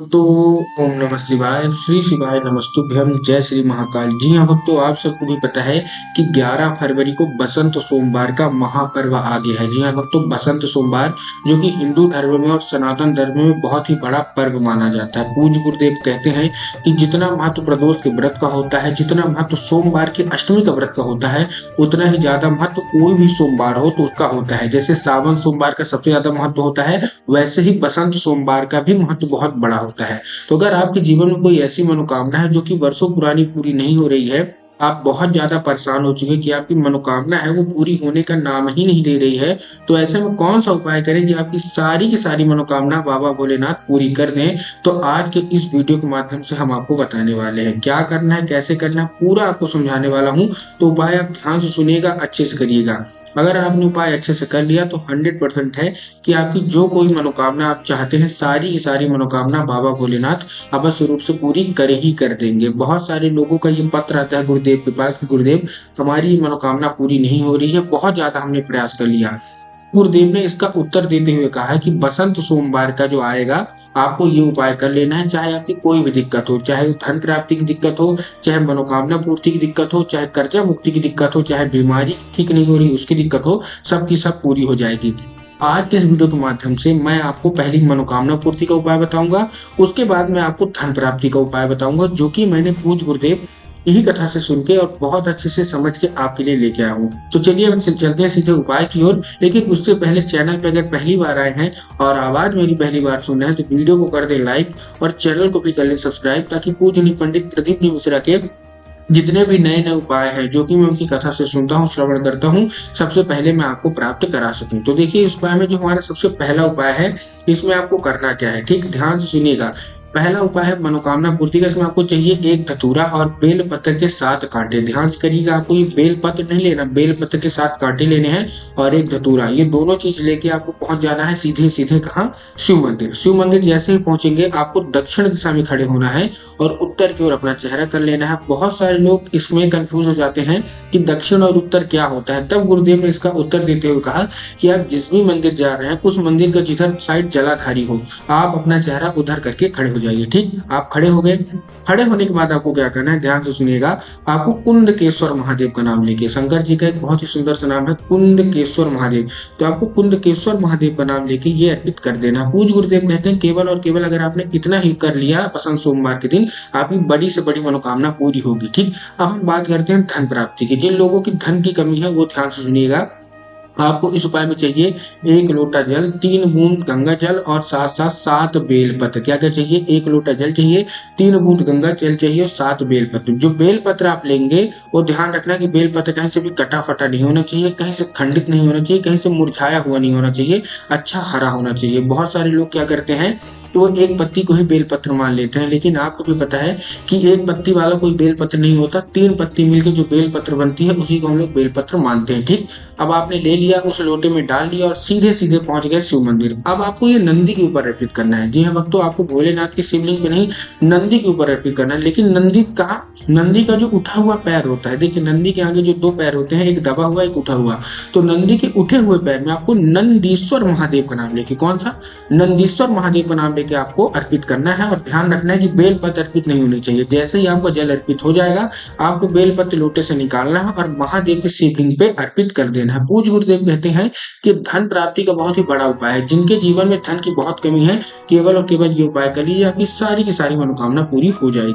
तो ओम नमः शिवाय, श्री शिवाय नमस्तुभ्यम, जय श्री महाकाल। जी हाँ भक्तों, आप सबको भी पता है कि 11 फरवरी को बसंत सोमवार का महापर्व आ गया है। जी हाँ भक्तों, बसंत सोमवार जो कि हिंदू धर्म में और सनातन धर्म में बहुत ही बड़ा पर्व माना जाता है। पूज्य गुरुदेव कहते हैं कि जितना महत्व प्रदोष के व्रत का होता है, जितना महत्व सोमवार की अष्टमी का व्रत का होता है, उतना ही ज्यादा महत्व कोई भी सोमवार हो तो उसका होता है। जैसे सावन सोमवार का सबसे ज्यादा महत्व होता है, वैसे ही बसंत सोमवार का भी महत्व बहुत बड़ा होता है। तो अगर आपके जीवन में कोई ऐसी मनोकामना है जो कि वर्षों पुरानी पूरी नहीं हो रही है, आप बहुत ज्यादा परेशान हो चुके हैं कि आपकी मनोकामना है वो पूरी होने का नाम ही नहीं ले रही है, तो ऐसे में कौन सा उपाय करें कि आपकी सारी की सारी मनोकामना बाबा भोलेनाथ पूरी कर दें। तो आज के इस वीडियो के माध्यम से हम आपको बताने वाले हैं क्या करना है, कैसे करना है, पूरा आपको समझाने वाला हूँ। तो उपाय आप ध्यान से सुनिएगा, अच्छे से करिएगा। अगर आपने उपाय अच्छे से कर लिया तो 100% है कि आपकी जो कोई मनोकामना आप चाहते हैं, सारी की सारी मनोकामना बाबा भोलेनाथ अवश्य रूप से पूरी कर ही कर देंगे। बहुत सारे लोगों का ये पत्र आता है गुरुदेव के पास कि गुरुदेव हमारी मनोकामना पूरी नहीं हो रही है, बहुत ज्यादा हमने प्रयास कर लिया। गुरुदेव ने इसका उत्तर देते हुए कहा है कि बसंत सोमवार का जो आएगा, आपको ये उपाय कर लेना है। चाहे आपकी कोई भी दिक्कत हो, चाहे धन प्राप्ति की दिक्कत हो, चाहे मनोकामना पूर्ति की दिक्कत हो, चाहे कर्जा मुक्ति की दिक्कत हो, चाहे बीमारी ठीक नहीं हो रही उसकी दिक्कत हो, सबकी सब पूरी हो जाएगी। आज के इस वीडियो के माध्यम से मैं आपको पहली मनोकामना पूर्ति का उपाय बताऊंगा, उसके बाद मैं आपको धन प्राप्ति का उपाय बताऊंगा, जो कि मैंने पूज्य गुरुदेव यही कथा से सुन के और बहुत अच्छे से समझ के आपके लिए लेके आया हूँ। तो चलिए अब चलते हैं सीधे उपाय की ओर। लेकिन उससे पहले चैनल पे अगर पहली बार आए हैं और आवाज मेरी पहली बार सुन रहे हैं तो वीडियो को कर दें लाइक और चैनल को भी कर लें सब्सक्राइब, ताकि पूज्य पंडित प्रदीप जी मिश्रा के जितने भी नए नए उपाय हैं जो कि मैं उनकी कथा से सुनता हूँ, श्रवण करता हूँ, सबसे पहले मैं आपको प्राप्त करा सकूं। तो देखिए, इस उपाय में जो हमारा सबसे पहला उपाय है, इसमें आपको करना क्या है, ठीक ध्यान से सुनिएगा। पहला उपाय है मनोकामना पूर्ति का। इसमें आपको चाहिए एक धतूरा और बेल पत्र के 7 कांटे। ध्यान से करिएगा, आपको ये बेल पत्र नहीं लेना, बेल पत्र के 7 कांटे लेने हैं और एक धतूरा, ये दोनों चीज लेके आपको पहुंच जाना है सीधे सीधे कहाँ, शिव मंदिर। शिव मंदिर जैसे ही पहुंचेंगे आपको दक्षिण दिशा में खड़े होना है और उत्तर की ओर अपना चेहरा कर लेना है। बहुत सारे लोग इसमें कंफ्यूज हो जाते हैं कि दक्षिण और उत्तर क्या होता है। तब गुरुदेव ने इसका उत्तर देते हुए कहा कि आप जिस भी मंदिर जा रहे हैं, उस मंदिर का जिधर साइड जलाधारी हो, आप अपना चेहरा उधर करके खड़े हो जाइए। ठीक, आप खड़े हो गए। खड़े होने के बाद आपको क्या करना है, ध्यान से सुनिएगा। आपको कुंडकेश्वर महादेव का नाम लेके, शंकर जी का एक बहुत ही सुंदर सा नाम है कुंडकेश्वर महादेव, तो आपको कुंडकेश्वर महादेव का नाम लेके ये अर्पित कर देना। पूज्य गुरुदेव कहते हैं केवल और केवल अगर आपने इतना ही कर लिया बसंत सोमवार के दिन, आपकी बड़ी से बड़ी मनोकामना पूरी होगी। ठीक, अब हम बात करते हैं धन प्राप्ति की। जिन लोगों की धन की कमी है वो ध्यान से सुनिएगा। आपको इस उपाय में चाहिए 1 लोटा जल, 3 बूंद गंगा जल और साथ साथ 7 बेलपत्र। क्या क्या चाहिए, 1 लोटा जल चाहिए, 3 बूंद गंगा जल चाहिए और 7 बेलपत्र। जो बेलपत्र आप लेंगे वो ध्यान रखना कि बेलपत्र कहीं से भी कटा फटा नहीं होना चाहिए, कहीं से खंडित नहीं होना चाहिए, कहीं से मुरझाया हुआ नहीं होना चाहिए, अच्छा हरा होना चाहिए। बहुत सारे लोग क्या करते हैं तो वो एक पत्ती को ही बेलपत्र मान लेते हैं, लेकिन आपको भी पता है कि एक पत्ती वाला कोई बेलपत्र नहीं होता, 3 पत्ती मिलकर जो बेलपत्र बनती है उसी को हम लोग बेलपत्र मानते हैं। ठीक, अब आपने ले लिया, उस लोटे में डाल लिया और सीधे सीधे पहुंच गए शिव मंदिर। अब आपको ये नंदी के ऊपर अर्पित करना है। जी हाँ भक्तों, आपको भोलेनाथ के शिवलिंग पे नहीं, नंदी के ऊपर अर्पित करना है। लेकिन नंदी कहाँ, नंदी का जो उठा हुआ पैर होता है, देखिए नंदी के आगे जो 2 पैर होते हैं, एक दबा हुआ एक उठा हुआ, तो नंदी के उठे हुए पैर में आपको नंदीश्वर महादेव का नाम लेके, कौन सा, नंदीश्वर महादेव का नाम लेके आपको अर्पित करना है। और ध्यान रखना है कि बेलपत्र अर्पित नहीं होनी चाहिए। जैसे ही आपका जल अर्पित हो जाएगा, आपको बेलपत्र लोटे से निकालना है और महादेव के शिवलिंग पे अर्पित कर देना है। पूज्य गुरुदेव कहते हैं कि धन प्राप्ति का बहुत ही बड़ा उपाय है। जिनके जीवन में धन की बहुत कमी है, केवल और केवल ये उपाय कर लीजिए, आपकी सारी की सारी मनोकामना पूरी हो जाएगी।